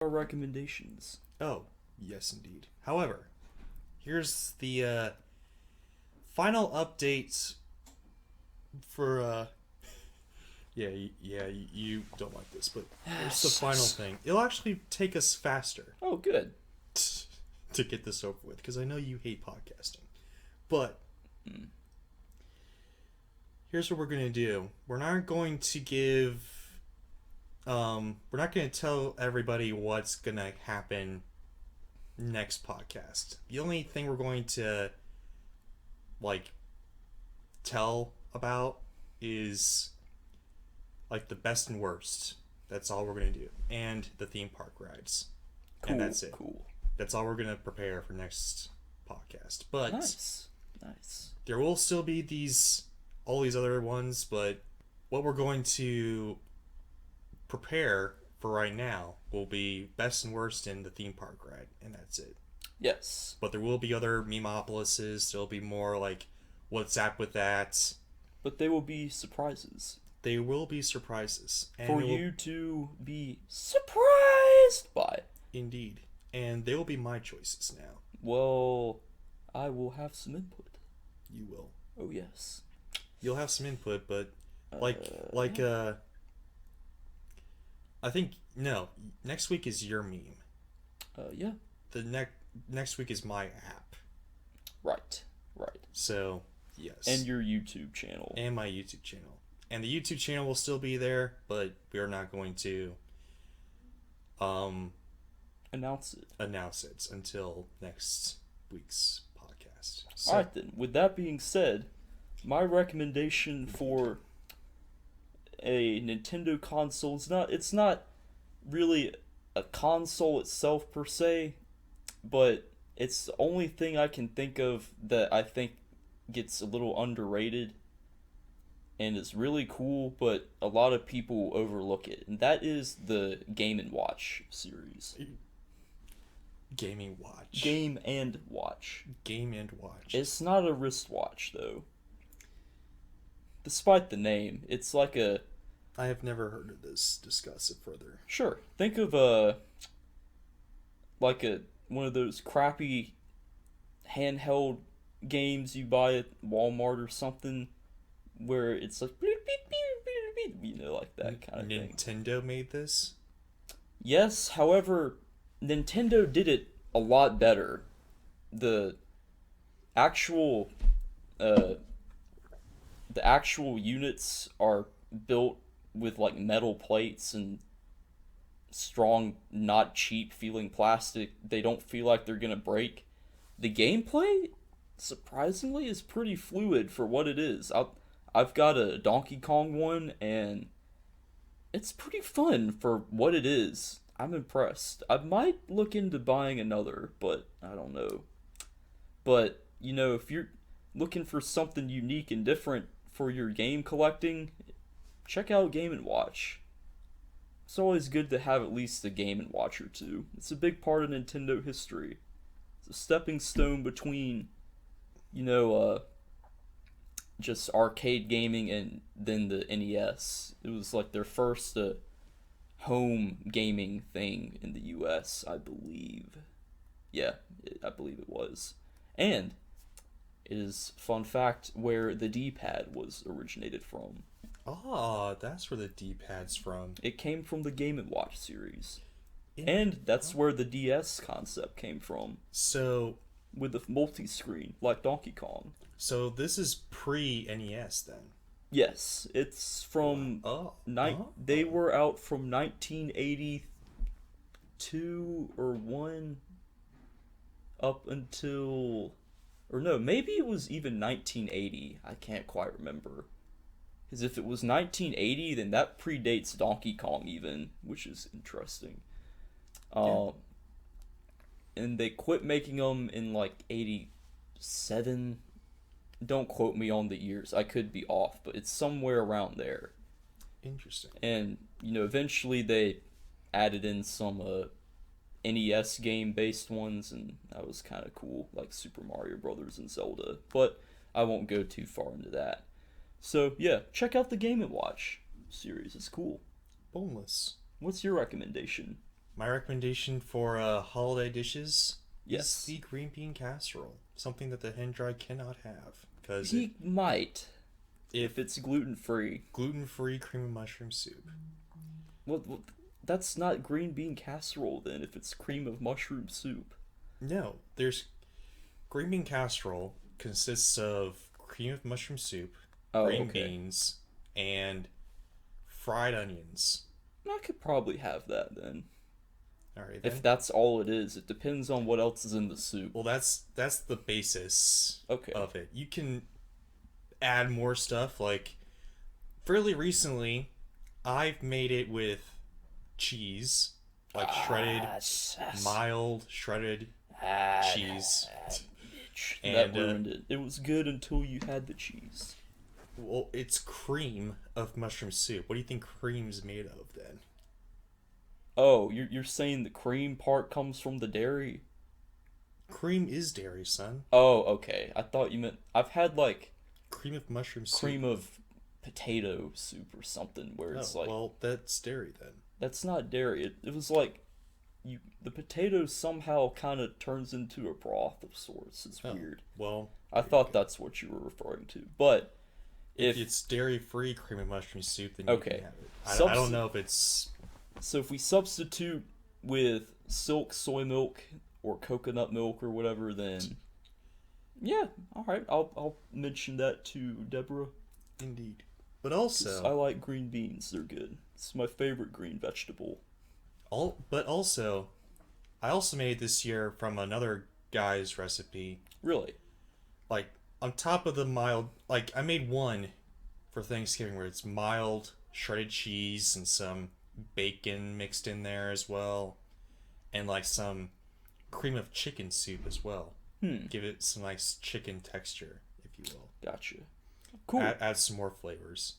Our recommendations. Oh, yes, indeed. However, here's the final update for. You don't like this, but here's the final thing. It'll actually take us faster Oh, good. to get this over with, because I know you hate podcasting. But here's what we're going to do. We're not going to give. We're not going to tell everybody what's going to happen next podcast. The only thing we're going to like tell about is like the best and worst. That's all we're gonna do, and the theme park rides, Cool. and that's it. Cool. That's all we're gonna prepare for next podcast. But Nice. there will still be all these other ones. But what we're going to prepare for right now will be best and worst in the theme park ride, and that's it. Yes. But there will be other memopolises. There'll be more like what's up with that. But they will be surprises. They will be surprises. And for you to be surprised by. Indeed. And they will be my choices now. Well, I will have some input. You will. Oh, yes. You'll have some input, but I think no. Next week is your meme. Yeah. The next week is my app. Right. So, yes. And your YouTube channel. And my YouTube channel. And the YouTube channel will still be there, but we are not going to announce it until next week's podcast. So, alright then, with that being said, my recommendation for a Nintendo console it's not really a console itself per se, but it's the only thing I can think of that I think gets a little underrated and it's really cool, but a lot of people overlook it, and that is the Game & Watch series. Game and Watch. It's not a wristwatch, though. Despite the name, it's like a... I have never heard of this. Discuss it further. Sure. Think of one of those crappy handheld games you buy at Walmart or something, where it's like, like that kind of thing. Nintendo made this? Yes, however, Nintendo did it a lot better. The actual units are built with like metal plates and strong, not cheap feeling plastic. They don't feel like they're gonna break. The gameplay, surprisingly, is pretty fluid for what it is. I've got a Donkey Kong one, and it's pretty fun for what it is. I'm impressed. I might look into buying another, but I don't know. But, if you're looking for something unique and different for your game collecting, check out Game & Watch. It's always good to have at least a Game & Watch or two. It's a big part of Nintendo history. It's a stepping stone between, just arcade gaming and then the NES. It was like their first home gaming thing in the US, I believe. Yeah, I believe it was. And it is, fun fact, where the D-pad was originated from. Ah, that's where the D-pad's from. It came from the Game & Watch series. And that's where the DS concept came from. So... with the multi-screen, like Donkey Kong. So this is pre-NES then? Yes, it's from... They were out from 1982 or 1 up until... Or no, maybe it was even 1980. I can't quite remember. Because if it was 1980, then that predates Donkey Kong even, which is interesting. Yeah. And they quit making them in like 87. Don't quote me on the years. I could be off, but it's somewhere around there. Interesting. And, eventually they added in some NES game-based ones, and that was kind of cool, like Super Mario Brothers and Zelda. But I won't go too far into that. So, yeah, check out the Game & Watch series. It's cool. Boneless. What's your recommendation? My recommendation for holiday dishes is Yes. the green bean casserole. Something that the hen dry cannot have. Because He might, if if it's gluten free. gluten-free cream of mushroom soup. Well, that's not green bean casserole then, if it's cream of mushroom soup. No, there's green bean casserole consists of cream of mushroom soup, Oh, green okay. beans, and fried onions. I could probably have that then. All right If then. that's all it is, it depends on what else is in the soup. Well, that's the basis Okay. of it. You can add more stuff. Like fairly recently, I've made it with cheese, like shredded, mild shredded cheese, That and ruined it. It was good until you had the cheese. well, it's cream of mushroom soup. What do you think cream's made of then? Oh, you're saying the cream part comes from the dairy? Cream is dairy, son. Oh, okay. I thought you meant I've had like Cream of mushroom soup. cream of potato soup or something where Oh, it's like well, that's dairy then. that's not dairy. It was like you the potato somehow kind of turns into a broth of sorts. It's Oh, weird. well, I thought that's what you were referring to. But if if it's dairy-free cream of mushroom soup, then you okay, can have it. I don't know if it's so if we substitute with silk soy milk or coconut milk or whatever, then yeah, all right. I'll mention that to Deborah. indeed. But 'Cause I also, like green beans. They're good. It's my favorite green vegetable. I also made this year from another guy's recipe. Really? Like on top of the mild, like I made one for Thanksgiving where it's mild shredded cheese and some bacon mixed in there as well, and like some cream of chicken soup as well. Hmm. Give it some nice chicken texture, if you will. Gotcha. Cool. Add some more flavors.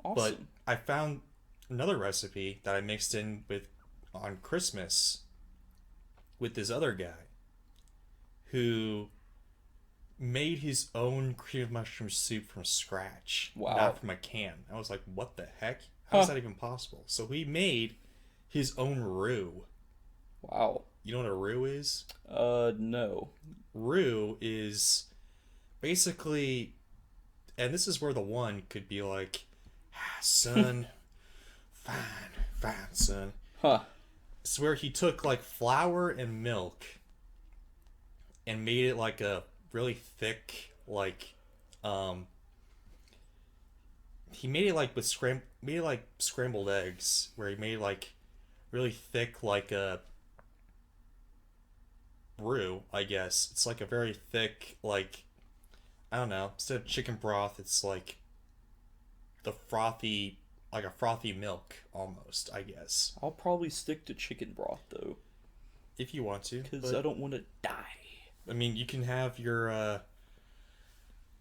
But Awesome. I found another recipe that I mixed in with on Christmas with this other guy who made his own cream of mushroom soup from scratch, Wow. not from a can. I was like, what the heck? How is Huh. that even possible? So he made his own roux. Wow. You know what a roux is? No. Roux is basically, and this is where the one could be like, son, fine, son. Huh. It's where he took like flour and milk and made it like a really thick, like, he made it like with made it like scrambled eggs, where he made like really thick, like a roux, I guess. It's like a very thick, like, I don't know, instead of chicken broth, it's like the frothy, like a frothy milk almost, I guess. I'll probably stick to chicken broth though, If you want to. because But I don't want to die. I mean, you can have your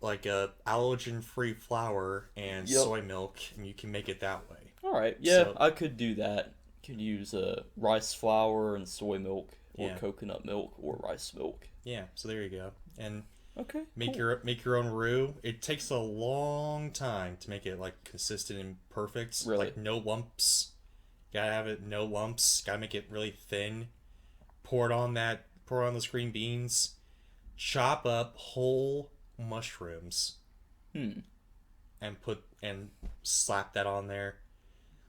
like a allergen-free flour and Yep. soy milk, and you can make it that way. All right. Yeah, So- I could do that. Could use rice flour and soy milk, or Yeah. coconut milk, or rice milk. Yeah, so there you go. And Okay. make cool. make your own roux. It takes a long time to make it like consistent and perfect. Really? Like no lumps. Gotta have it no lumps. Gotta make it really thin. Pour on those green beans. Chop up whole mushrooms Hmm. and slap that on there.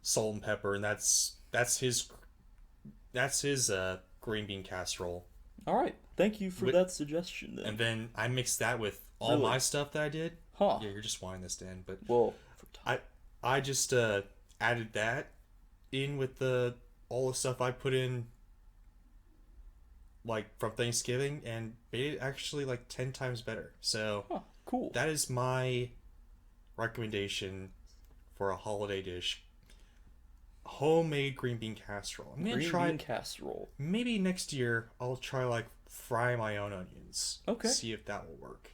Salt and pepper, and that's his green bean casserole. All right. Thank you for Wi- that suggestion then. And then I mixed that with all Really? my stuff that I did. Huh. Yeah, you're just winding this in, but Well, for I just added that in with the all the stuff I put in like from Thanksgiving and made it actually like 10 times better. So huh, cool. that is my recommendation for a holiday dish. Homemade green bean casserole. I'm gonna Green try bean casserole. maybe next year I'll try like fry my own onions. Okay. See if that will work.